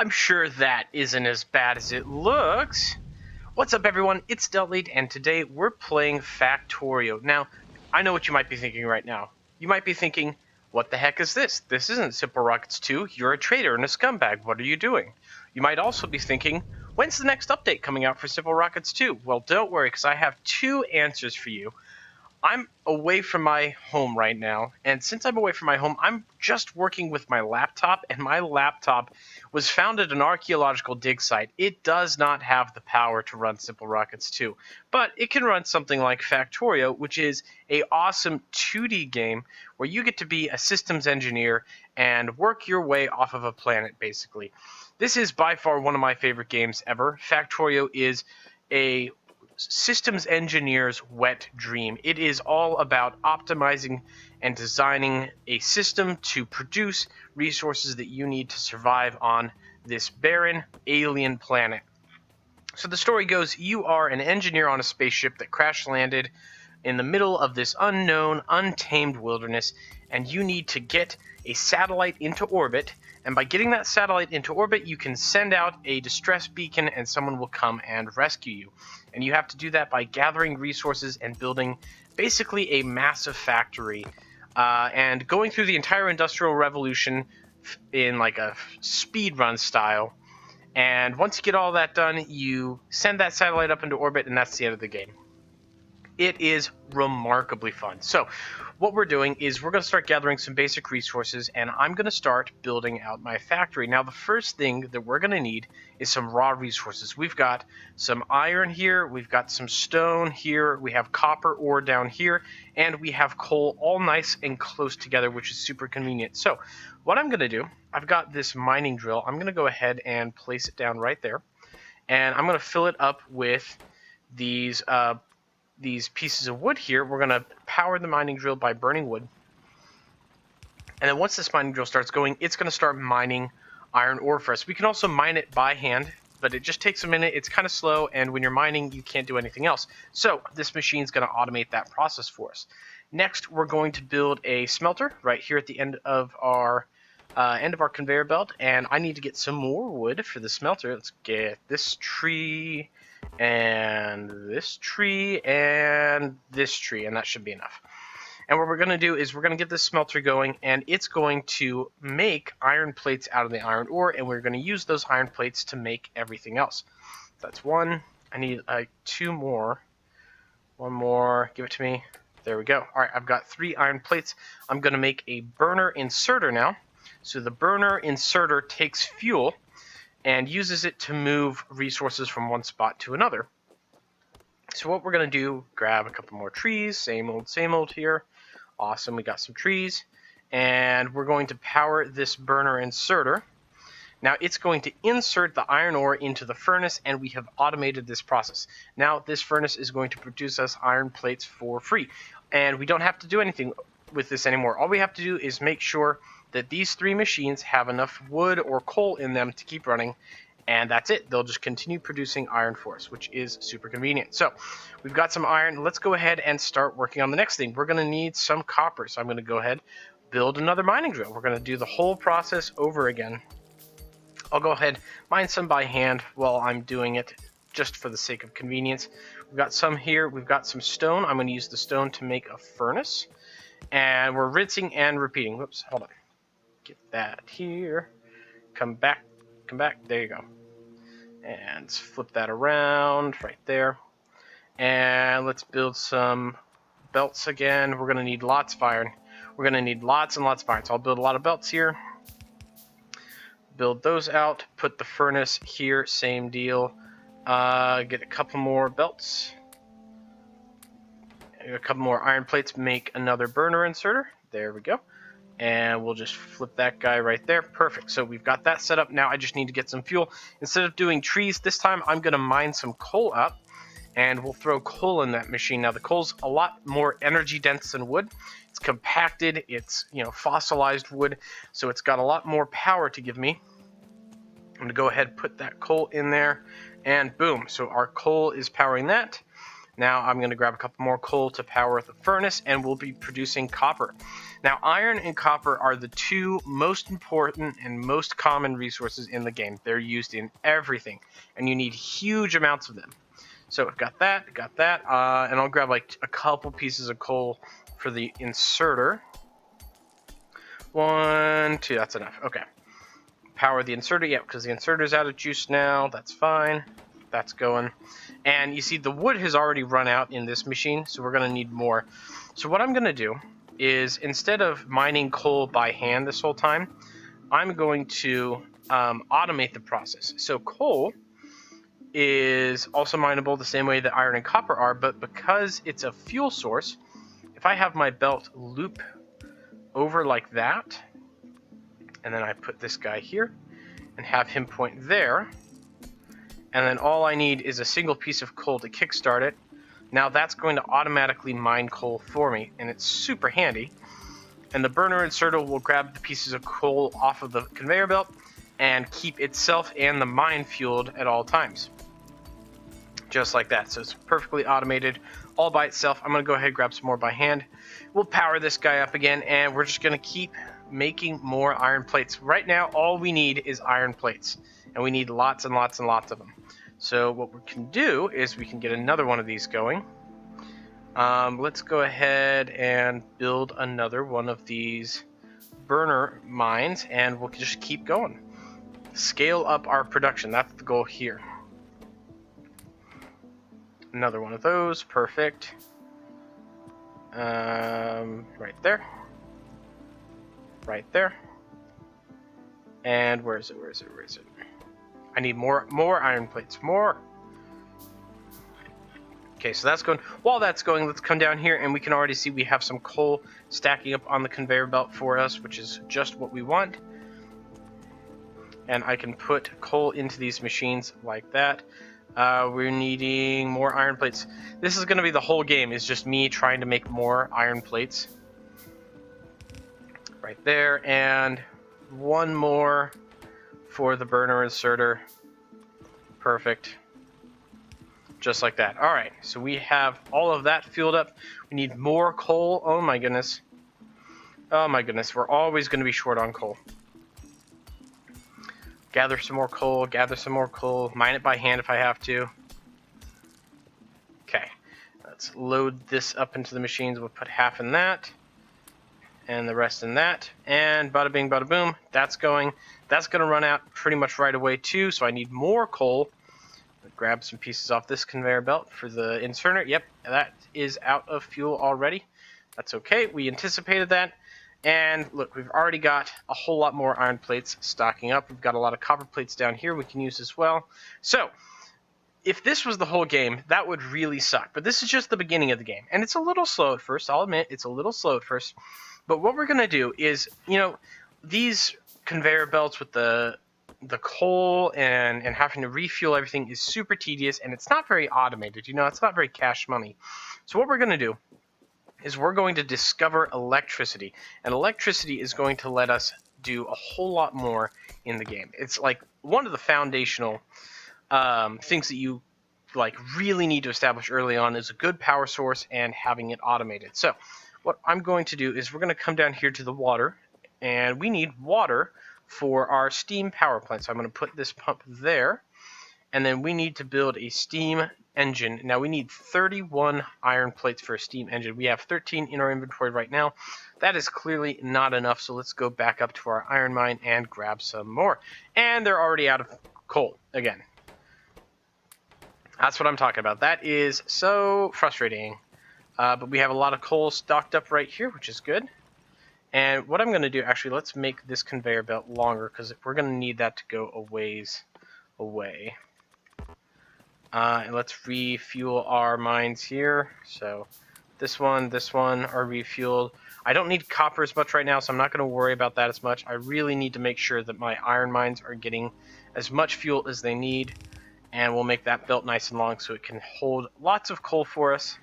I'm sure that isn't as bad as it looks. What's up, everyone? It's Delete, and today we're playing Factorio. Now, I know what you might be thinking right now. You might be thinking, what the heck is this? This isn't Simple Rockets 2. You're a traitor and a scumbag. What are you doing? You might also be thinking, when's the next update coming out for Simple Rockets 2? Well, don't worry, because I have two answers for you. I'm away from my home right now, and since I'm away from my home, I'm just working with my laptop, and my laptop was found at an archaeological dig site. It does not have the power to run Simple Rockets 2, but it can run something like Factorio, which is a awesome 2D game where you get to be a systems engineer and work your way off of a planet, basically. This is by far one of my favorite games ever. Factorio is a systems engineer's wet dream. It is all about optimizing and designing a system to produce resources that you need to survive on this barren alien planet. So the story goes, you are an engineer on a spaceship that crash landed in the middle of this unknown, untamed wilderness, and you need to get a satellite into orbit, and by getting that satellite into orbit, you can send out a distress beacon and someone will come and rescue you. And you have to do that by gathering resources and building basically a massive factory, and going through the entire Industrial Revolution in like a speed run style. And once you get all that done, you send that satellite up into orbit, and that's the end of the game. It is remarkably fun. So what we're doing is we're going to start gathering some basic resources, and I'm going to start building out my factory. Now, the first thing that we're going to need is some raw resources. We've got some iron here, we've got some stone here, we have copper ore down here, and we have coal all nice and close together, which is super convenient. So what I'm going to do, I've got this mining drill. I'm going to go ahead and place it down right there, and I'm going to fill it up with these pieces of wood here. We're going to power the mining drill by burning wood. And then once this mining drill starts going, it's going to start mining iron ore for us. We can also mine it by hand, but it just takes a minute. It's kind of slow, and when you're mining, you can't do anything else. So this machine's going to automate that process for us. Next, we're going to build a smelter right here at the end of our conveyor belt, and I need to get some more wood for the smelter. Let's get this tree and this tree and this tree, and that should be enough. And what we're going to do is we're going to get this smelter going, and it's going to make iron plates out of the iron ore, and we're going to use those iron plates to make everything else. That's one. I need two more. One more. Give it to me. There we go. All right, I've got 3 iron plates. I'm going to make a burner inserter now. So the burner inserter takes fuel and uses it to move resources from one spot to another. So what we're going to do, grab a couple more trees, same old here. Awesome, we got some trees. And we're going to power this burner inserter. Now it's going to insert the iron ore into the furnace, and we have automated this process. Now this furnace is going to produce us iron plates for free. And we don't have to do anything with this anymore. All we have to do is make sure that these 3 machines have enough wood or coal in them to keep running, and that's it. They'll just continue producing iron for us, which is super convenient. So we've got some iron. Let's go ahead and start working on the next thing. We're going to need some copper, so I'm going to go ahead, build another mining drill. We're going to do the whole process over again. I'll go ahead, mine some by hand while I'm doing it, just for the sake of convenience. We've got some here. We've got some stone. I'm going to use the stone to make a furnace, and we're rinsing and repeating. Whoops, hold on. Get that here. Come back. There you go. And flip that around right there. And let's build some belts again. We're going to need lots of iron. We're going to need lots and lots of iron. So I'll build a lot of belts here. Build those out. Put the furnace here. Same deal. Get a couple more belts. A couple more iron plates. Make another burner inserter. There we go. And we'll just flip that guy right there. Perfect. So we've got that set up. Now I just need to get some fuel. Instead of doing trees this time, I'm going to mine some coal up, and we'll throw coal in that machine. Now the coal's a lot more energy dense than wood. It's compacted. It's, fossilized wood, so it's got a lot more power to give me. I'm going to go ahead and put that coal in there, and boom. So our coal is powering that. Now I'm going to grab a couple more coal to power the furnace, and we'll be producing copper. Now, iron and copper are the two most important and most common resources in the game. They're used in everything, and you need huge amounts of them. So I've got that, and I'll grab like a couple pieces of coal for the inserter. 1, 2, that's enough. Okay. Power the inserter, yeah, because the inserter's out of juice now. That's fine. That's going. And you see the wood has already run out in this machine, so we're going to need more. So what I'm going to do is, instead of mining coal by hand this whole time, I'm going to automate the process. So coal is also mineable the same way that iron and copper are, but because it's a fuel source, if I have my belt loop over like that, and then I put this guy here and have him point there, and then all I need is a single piece of coal to kickstart it. Now that's going to automatically mine coal for me, and it's super handy. And the burner inserter will grab the pieces of coal off of the conveyor belt and keep itself and the mine fueled at all times. Just like that. So it's perfectly automated all by itself. I'm going to go ahead and grab some more by hand. We'll power this guy up again, and we're just going to keep making more iron plates. Right now, all we need is iron plates, and we need lots and lots and lots of them. So what we can do is we can get another one of these going. Let's go ahead and build another one of these burner mines, and we'll just keep going. Scale up our production. That's the goal here. Another one of those. Perfect. Right there. Right there. And where is it? Where is it? Where is it? I need more iron plates. More. Okay, so that's going. While that's going, let's come down here, and we can already see we have some coal stacking up on the conveyor belt for us, which is just what we want. And I can put coal into these machines like that. We're needing more iron plates. This is going to be the whole game, is just me trying to make more iron plates. Right there, and one more for the burner inserter. Perfect. Just like that. Alright, so we have all of that fueled up. We need more coal. Oh my goodness. Oh my goodness, we're always going to be short on coal. Gather some more coal, mine it by hand if I have to. Okay, let's load this up into the machines. We'll put half in that, and the rest in that, and bada bing, bada boom, that's going. That's going to run out pretty much right away too, so I need more coal. Grab some pieces off this conveyor belt for the inserter. Yep, that is out of fuel already. That's okay, we anticipated that. And look, we've already got a whole lot more iron plates stocking up. We've got a lot of copper plates down here we can use as well. So, if this was the whole game, that would really suck. But this is just the beginning of the game. And it's a little slow at first, I'll admit, it's a little slow at first. But what we're going to do is, you know, these conveyor belts with the coal and having to refuel everything is super tedious, and it's not very automated, you know, it's not very cash money. So what we're going to do is we're going to discover electricity, and electricity is going to let us do a whole lot more in the game. It's like one of the foundational things that you like really need to establish early on is a good power source and having it automated. So what I'm going to do is we're going to come down here to the water, and we need water for our steam power plant. So I'm going to put this pump there, and then we need to build a steam engine. Now we need 31 iron plates for a steam engine. We have 13 in our inventory right now. That is clearly not enough, so let's go back up to our iron mine and grab some more. And they're already out of coal again. That's what I'm talking about. That is so frustrating. But we have a lot of coal stocked up right here, which is good. And what I'm going to do, actually, let's make this conveyor belt longer, because we're going to need that to go a ways away. And let's refuel our mines here. So this one are refueled. I don't need copper as much right now, so I'm not going to worry about that as much. I really need to make sure that my iron mines are getting as much fuel as they need. And we'll make that belt nice and long so it can hold lots of coal for us.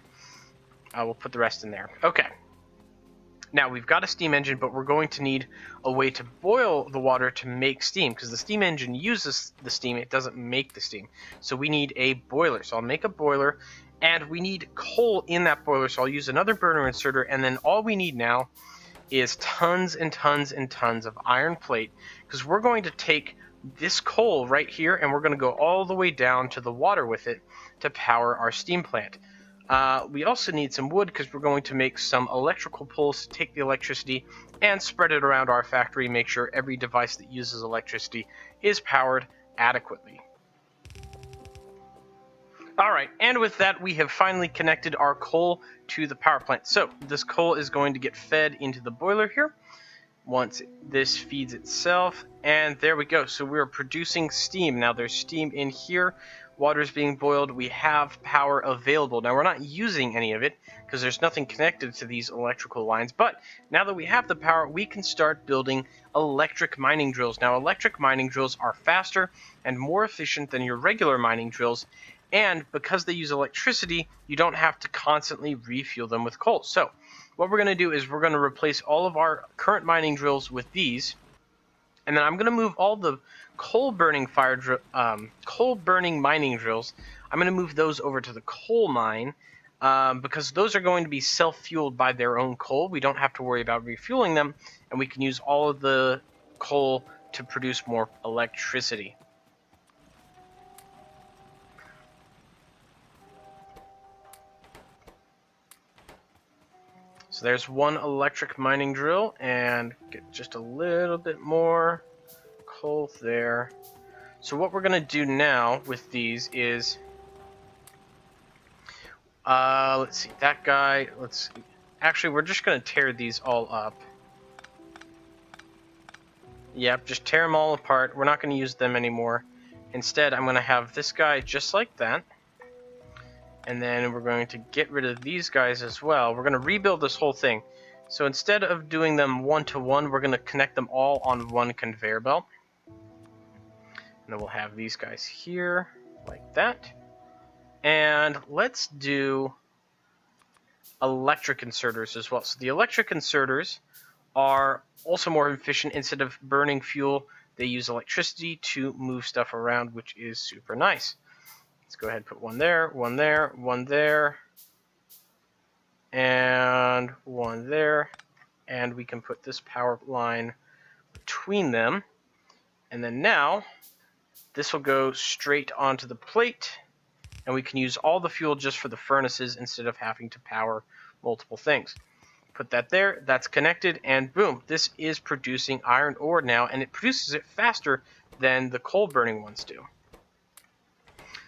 We'll put the rest in there. Okay. Now, we've got a steam engine, but we're going to need a way to boil the water to make steam, because the steam engine uses the steam, it doesn't make the steam. So we need a boiler. So I'll make a boiler, And we need coal in that boiler, so I'll use another burner inserter, and then all we need now is tons and tons and tons of iron plate, because we're going to take this coal right here and we're going to go all the way down to the water with it to power our steam plant. We also need some wood because we're going to make some electrical poles to take the electricity and spread it around our factory, make sure every device that uses electricity is powered adequately. Alright, and with that we have finally connected our coal to the power plant. So this coal is going to get fed into the boiler here once this feeds itself, and there we go. So we're producing steam. Now there's steam in here, water is being boiled, we have power available. Now we're not using any of it because there's nothing connected to these electrical lines, but now that we have the power, we can start building electric mining drills. Now electric mining drills are faster and more efficient than your regular mining drills, and because they use electricity, you don't have to constantly refuel them with coal. So what we're going to do is we're going to replace all of our current mining drills with these, and then I'm going to move all the coal burning mining drills. I'm going to move those over to the coal mine because those are going to be self-fueled by their own coal. We don't have to worry about refueling them, and we can use all of the coal to produce more electricity. So there's one electric mining drill, and get just a little bit more coal there. So what we're going to do now with these is, let's see, that guy, actually we're just going to tear these all up. Yep, just tear them all apart. We're not going to use them anymore. Instead, I'm going to have this guy just like that. And then we're going to get rid of these guys as well. We're going to rebuild this whole thing. So instead of doing them one-to-one, we're going to connect them all on one conveyor belt. And then we'll have these guys here, like that. And let's do electric inserters as well. So the electric inserters are also more efficient. Instead of burning fuel, they use electricity to move stuff around, which is super nice. Let's go ahead and put one there, one there, one there, and one there. And we can put this power line between them. And then now, this will go straight onto the plate, and we can use all the fuel just for the furnaces instead of having to power multiple things. Put that there, that's connected, and boom, this is producing iron ore now, and it produces it faster than the coal burning ones do.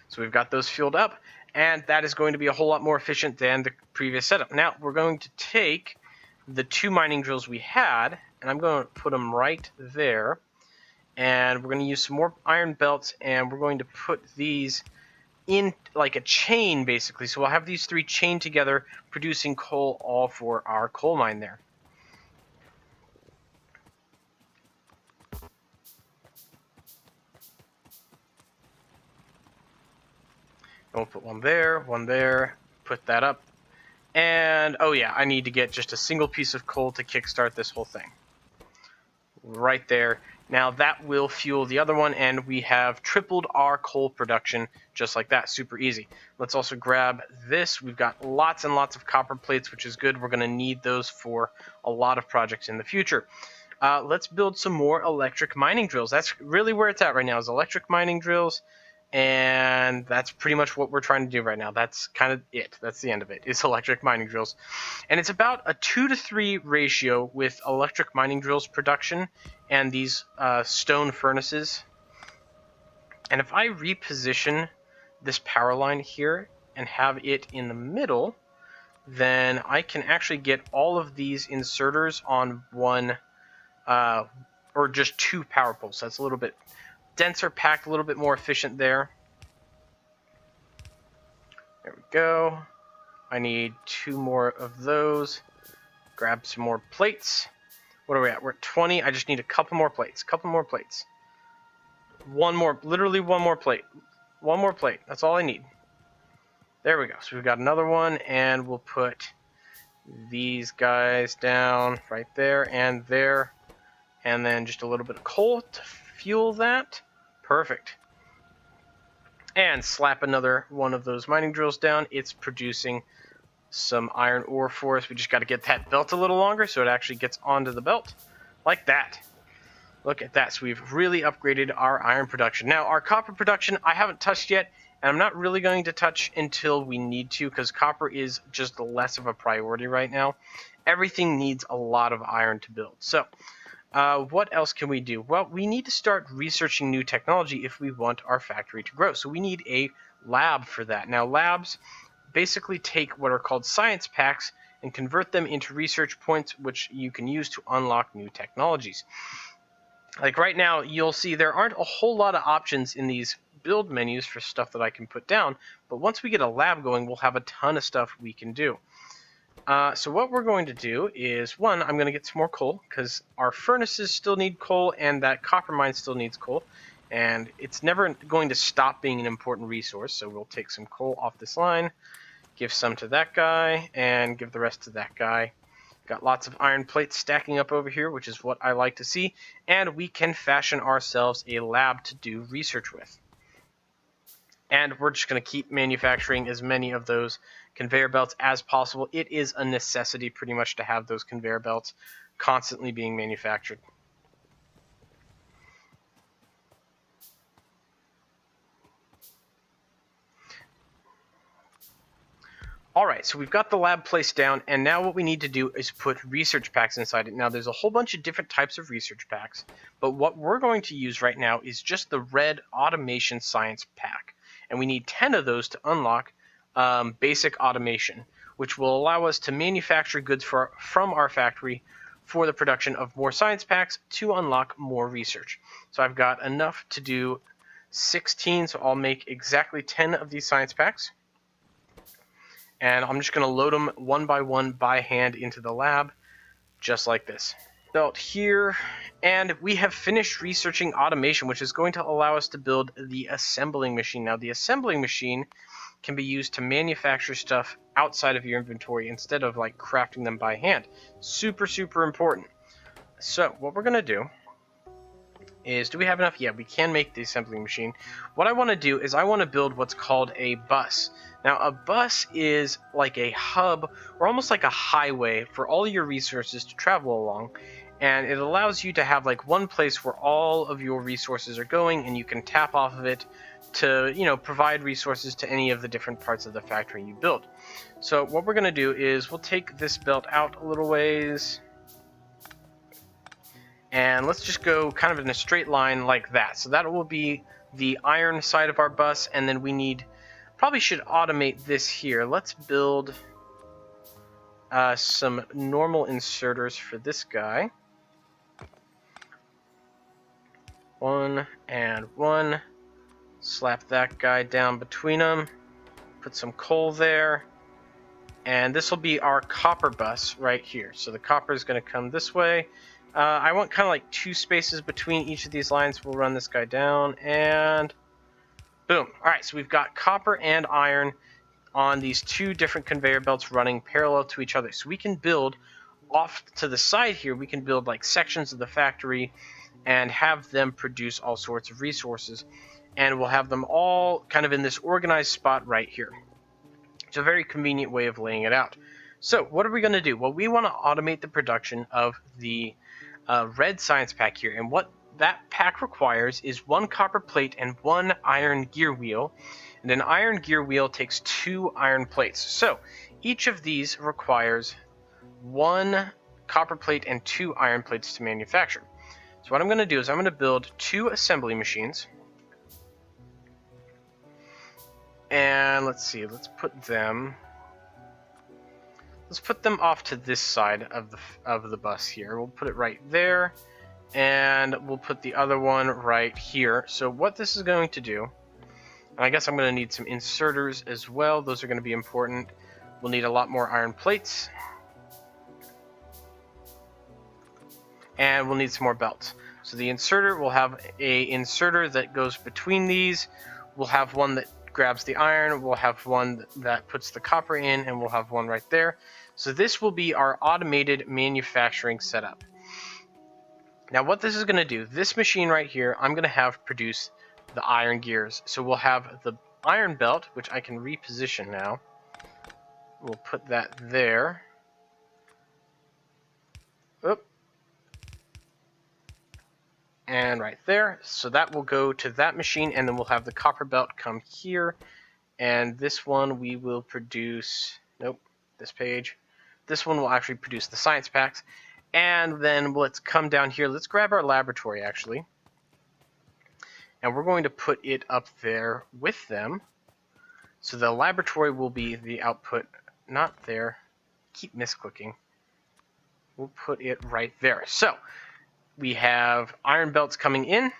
So we've got those fueled up, and that is going to be a whole lot more efficient than the previous setup. Now, we're going to take the two mining drills we had, and I'm going to put them right there. And we're going to use some more iron belts, and we're going to put these in like a chain, basically. So we'll have these three chained together, producing coal all for our coal mine there. And we'll put one there, put that up. And, oh yeah, I need to get just a single piece of coal to kickstart this whole thing. Right there. Now that will fuel the other one, and we have tripled our coal production just like that. Super easy. Let's also grab this. We've got lots and lots of copper plates, which is good. We're going to need those for a lot of projects in the future. Let's build some more electric mining drills. That's really where it's at right now, is electric mining drills. And that's pretty much what we're trying to do right now. That's kind of it. That's the end of it. It's electric mining drills. And it's about a 2-to-3 ratio with electric mining drills production and these stone furnaces. And if I reposition this power line here and have it in the middle, then I can actually get all of these inserters on one or just two power poles. That's a little bit denser packed, a little bit more efficient there. There we go. I need 2 more of those. Grab some more plates. What are we at? We're at 20. I just need a couple more plates. One more, literally one more plate. One more plate. That's all I need. There we go. So we've got another one, and we'll put these guys down right there, and then just a little bit of coal to fuel that. Perfect. and slap another one of those mining drills down. It's producing some iron ore for us. We just got to get that belt a little longer so it actually gets onto the belt like that. Look at that. So we've really upgraded our iron production. Now, our copper production, I haven't touched yet, and I'm not really going to touch until we need to, because copper is just less of a priority right now. Everything needs a lot of iron to build. So, what else can we do? Well, we need to start researching new technology if we want our factory to grow. So we need a lab for that. Now, labs basically take what are called science packs and convert them into research points, which you can use to unlock new technologies. Like right now, you'll see there aren't a whole lot of options in these build menus for stuff that I can put down, but once we get a lab going, we'll have a ton of stuff we can do. So what we're going to do is, one, I'm going to get some more coal, because our furnaces still need coal, and that copper mine still needs coal, and it's never going to stop being an important resource, so we'll take some coal off this line, give some to that guy, and give the rest to that guy. Got lots of iron plates stacking up over here, which is what I like to see, and we can fashion ourselves a lab to do research with. And we're just going to keep manufacturing as many of those conveyor belts as possible. It is a necessity pretty much to have those conveyor belts constantly being manufactured. Alright, so we've got the lab placed down, and now what we need to do is put research packs inside it. Now, there's a whole bunch of different types of research packs, but what we're going to use right now is just the red automation science pack. And we need 10 of those to unlock basic automation, which will allow us to manufacture goods from our factory for the production of more science packs to unlock more research. So I've got enough to do 16, so I'll make exactly 10 of these science packs. And I'm just going to load them one by hand into the lab, just like this. Belt here, and we have finished researching automation, which is going to allow us to build the assembling machine. Now, the assembling machine can be used to manufacture stuff outside of your inventory instead of like crafting them by hand. Super, super important. So what we're going to do is, do we have enough? Yeah, we can make the assembling machine. What I want to do is I want to build what's called a bus. Now, a bus is like a hub, or almost like a highway for all your resources to travel along, and it allows you to have like one place where all of your resources are going, and you can tap off of it to, you know, provide resources to any of the different parts of the factory you build. So what we're going to do is we'll take this belt out a little ways, and let's just go kind of in a straight line like that. So that will be the iron side of our bus, and then we need, probably should automate this here. Let's build some normal inserters for this guy. 1 and 1. Slap that guy down between them. Put some coal there. And this will be our copper bus right here. So the copper is going to come this way. I want kind of like 2 spaces between each of these lines. We'll run this guy down, and boom. Alright, so we've got copper and iron on these 2 different conveyor belts running parallel to each other. So we can build off to the side here, we can build like sections of the factory and have them produce all sorts of resources. And we'll have them all kind of in this organized spot right here. It's a very convenient way of laying it out. So what are we going to do? Well, we want to automate the production of the red science pack here, and what that pack requires is 1 copper plate and 1 iron gear wheel, and an iron gear wheel takes 2 iron plates. So each of these requires 1 copper plate and 2 iron plates to manufacture. So what I'm going to do is I'm going to build 2 assembly machines, and let's see, let's put them off to this side of the bus here. We'll put it right there, and we'll put the other one right here. So what this is going to do, I guess I'm going to need some inserters as well. Those are going to be important. We'll need a lot more iron plates, and we'll need some more belts. So the inserter, will have a inserter that goes between these. We'll have one that grabs the iron, we'll have one that puts the copper in, and we'll have one right there. So this will be our automated manufacturing setup. Now what this is going to do, this machine right here, I'm going to have produce the iron gears. So we'll have the iron belt, which I can reposition now. We'll put that there. Oop. And right there. So that will go to that machine, and then we'll have the copper belt come here. And this one we will produce... Nope, this page. This one will actually produce the science packs. And then let's come down here. Let's grab our laboratory, actually. And we're going to put it up there with them. So the laboratory will be the output, not there. Keep misclicking. We'll put it right there. So we have iron belts coming in,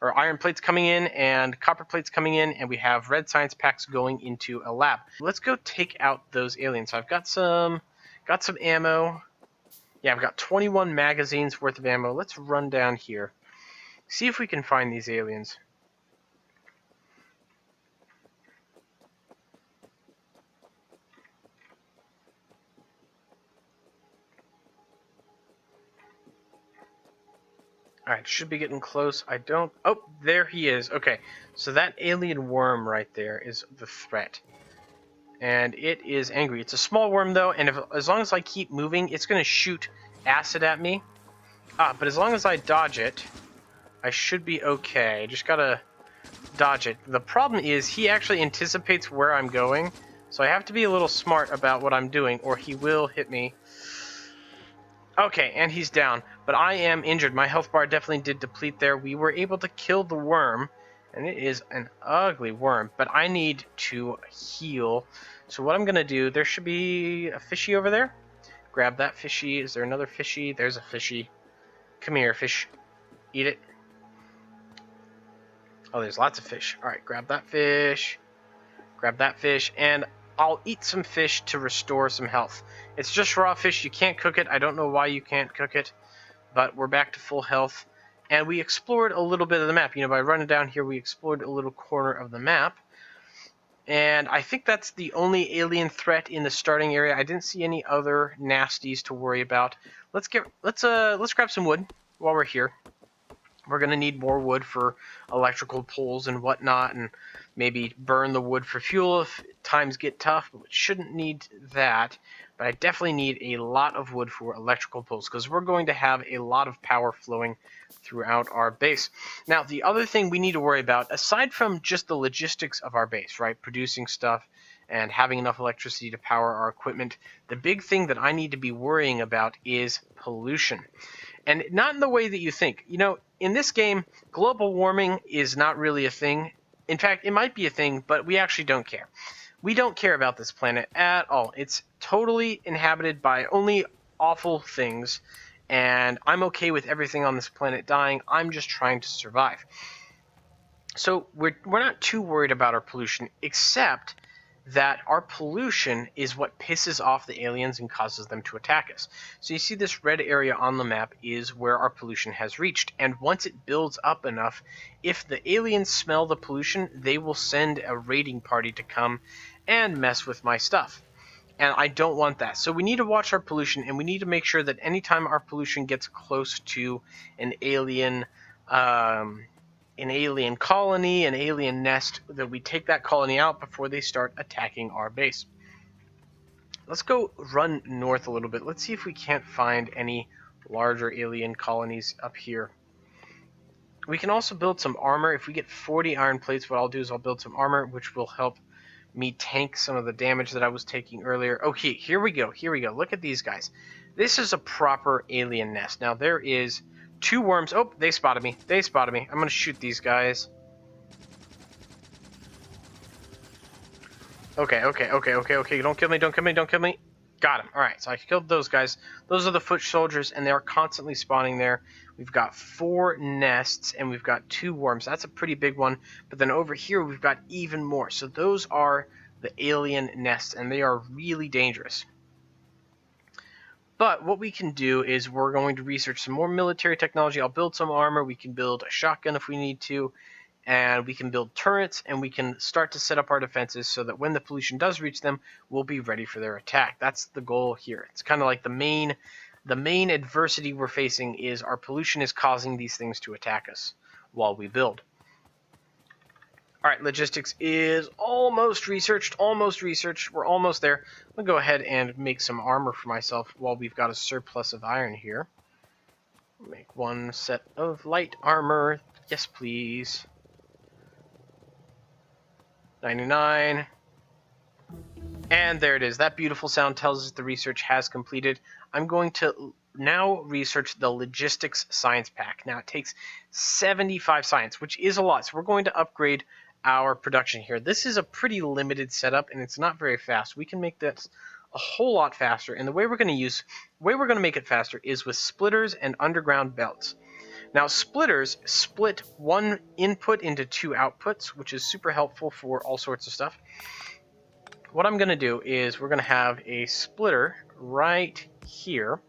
or iron plates coming in, and copper plates coming in, and we have red science packs going into a lab. Let's go take out those aliens. So I've got some ammo. Yeah, I've got 21 magazines worth of ammo. Let's run down here. See if we can find these aliens. Alright, should be getting close. I don't... Oh, there he is. Okay, so that alien worm right there is the threat. And it is angry. It's a small worm, though, and as long as I keep moving, it's going to shoot acid at me. But as long as I dodge it, I should be okay. I just gotta dodge it. The problem is he actually anticipates where I'm going, so I have to be a little smart about what I'm doing, or he will hit me. Okay, and he's down, but I am injured. My health bar definitely did deplete there. We were able to kill the worm, and it is an ugly worm, but I need to heal. So what I'm going to do, there should be a fishy over there. Grab that fishy. Is there another fishy? There's a fishy. Come here, fish. Eat it. Oh, there's lots of fish. All right, grab that fish. Grab that fish, and I'll eat some fish to restore some health. It's just raw fish. You can't cook it. I don't know why you can't cook it, but we're back to full health. And we explored a little bit of the map. You know, by running down here, we explored a little corner of the map. And I think that's the only alien threat in the starting area. I didn't see any other nasties to worry about. Let's grab some wood while we're here. We're going to need more wood for electrical poles and whatnot, and maybe burn the wood for fuel if times get tough, but we shouldn't need that. But I definitely need a lot of wood for electrical poles, because we're going to have a lot of power flowing throughout our base. Now, the other thing we need to worry about, aside from just the logistics of our base, right, producing stuff and having enough electricity to power our equipment, the big thing that I need to be worrying about is pollution. And not in the way that you think. You know, in this game, global warming is not really a thing. In fact, it might be a thing, but we actually don't care. We don't care about this planet at all. It's totally inhabited by only awful things, and I'm okay with everything on this planet dying. I'm just trying to survive. So we're not too worried about our pollution, except that our pollution is what pisses off the aliens and causes them to attack us. So you see this red area on the map is where our pollution has reached, and once it builds up enough, if the aliens smell the pollution, they will send a raiding party to come and mess with my stuff. And I don't want that. So we need to watch our pollution, and we need to make sure that anytime our pollution gets close to an alien colony, an alien nest, that we take that colony out before they start attacking our base. Let's go run north a little bit. Let's see if we can't find any larger alien colonies up here. We can also build some armor. If we get 40 iron plates, what I'll do is I'll build some armor, which will help me tank some of the damage that I was taking earlier. Okay, here we go. Here we go. Look at these guys. This is a proper alien nest. Now, there is 2 worms. Oh, they spotted me. They spotted me. I'm going to shoot these guys. Okay. Don't kill me, don't kill me, don't kill me. Got him. Alright, so I killed those guys. Those are the foot soldiers, and they are constantly spawning there. We've got 4 nests, and we've got 2 worms. That's a pretty big one. But then over here, we've got even more. So those are the alien nests, and they are really dangerous. But what we can do is we're going to research some more military technology. I'll build some armor. We can build a shotgun if we need to. And we can build turrets, and we can start to set up our defenses so that when the pollution does reach them, we'll be ready for their attack. That's the goal here. It's kind of like the main adversity we're facing is our pollution is causing these things to attack us while we build. Alright, logistics is almost researched, We're almost there. I'm going to go ahead and make some armor for myself while we've got a surplus of iron here. Make one set of light armor. Yes, please. 99. And there it is. That beautiful sound tells us the research has completed. I'm going to now research the logistics science pack. Now it takes 75 science, which is a lot. So we're going to upgrade our production here. This is a pretty limited setup and it's not very fast. We can make this a whole lot faster. And the way we're going to make it faster is with splitters and underground belts. Now splitters split one input into two outputs, which is super helpful for all sorts of stuff. What I'm going to do is we're going to have a splitter right here,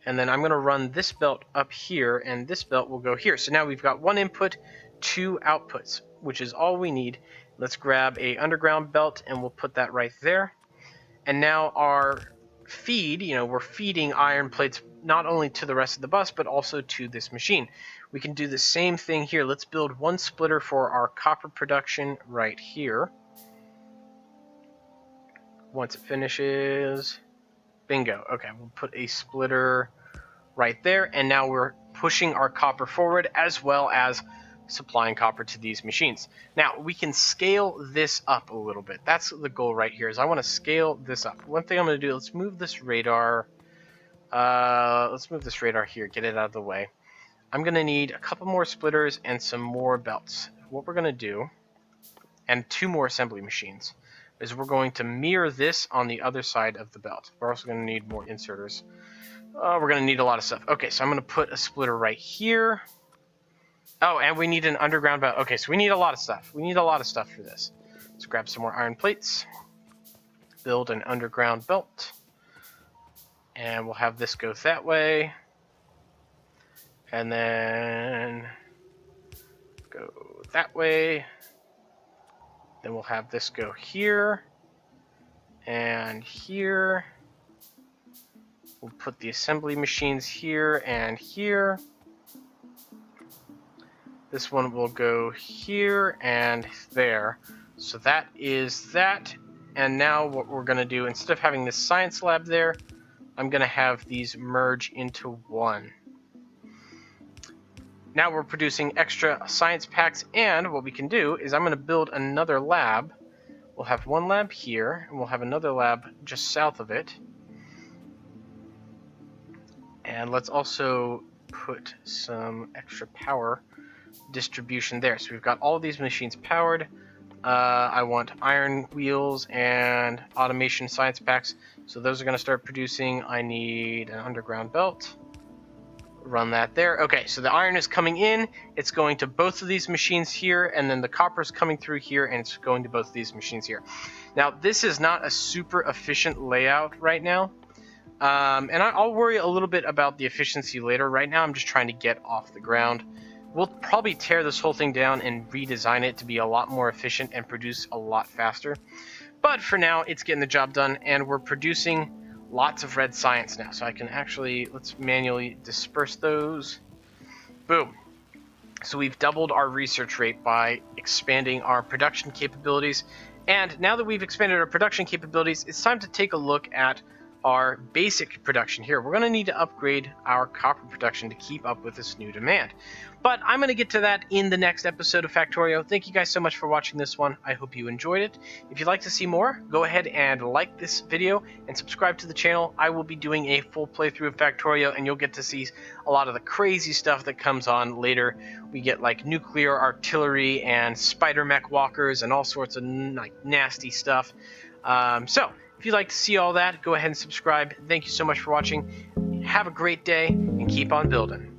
and then I'm going to run this belt up here, and this belt will go here. So now we've got one input, two outputs, which is all we need. Let's grab a underground belt, and we'll put that right there. And now our feed, we're feeding iron plates not only to the rest of the bus, but also to this machine. We can do the same thing here. Let's build one splitter for our copper production right here. Once it finishes, bingo. Okay, we'll put a splitter right there, and now we're pushing our copper forward as well as supplying copper to these machines. Now, we can scale this up a little bit. That's the goal right here, is I want to scale this up. One thing I'm going to do, let's move this radar. Here, get it out of the way. I'm going to need a couple more splitters and some more belts. What we're going to do, and two more assembly machines, is we're going to mirror this on the other side of the belt. We're also going to need more inserters. We're going to need a lot of stuff. Okay, so I'm going to put a splitter right here. Oh, and we need an underground belt. Okay, so we need a lot of stuff. We need a lot of stuff for this. Let's grab some more iron plates. Build an underground belt. And we'll have this go that way. And then go that way. Then we'll have this go here and here. We'll put the assembly machines here and here. This one will go here and there. So that is that. And now what we're going to do, instead of having this science lab there, I'm going to have these merge into one. Now we're producing extra science packs, and what we can do is I'm going to build another lab. We'll have one lab here, and we'll have another lab just south of it. And let's also put some extra power distribution there. So we've got all of these machines powered. I want iron wheels and automation science packs. So those are going to start producing. I need an underground belt. Run that there. Okay, so the iron is coming in. It's going to both of these machines here, and then the copper is coming through here, and it's going to both of these machines here. Now, this is not a super efficient layout right now. And I'll worry a little bit about the efficiency later. Right now, I'm just trying to get off the ground. We'll probably tear this whole thing down and redesign it to be a lot more efficient and produce a lot faster. But for now, it's getting the job done, and we're producing lots of red science now. So I can actually, let's manually disperse those. Boom. So we've doubled our research rate by expanding our production capabilities. And now that we've expanded our production capabilities, it's time to take a look at our basic production here. We're going to need to upgrade our copper production to keep up with this new demand. But I'm going to get to that in the next episode of Factorio. Thank you guys so much for watching this one. I hope you enjoyed it. If you'd like to see more, go ahead and like this video and subscribe to the channel. I will be doing a full playthrough of Factorio, and you'll get to see a lot of the crazy stuff that comes on later. We get like nuclear artillery and spider mech walkers and all sorts of like nasty stuff. So if you'd like to see all that, go ahead and subscribe. Thank you so much for watching. Have a great day and keep on building.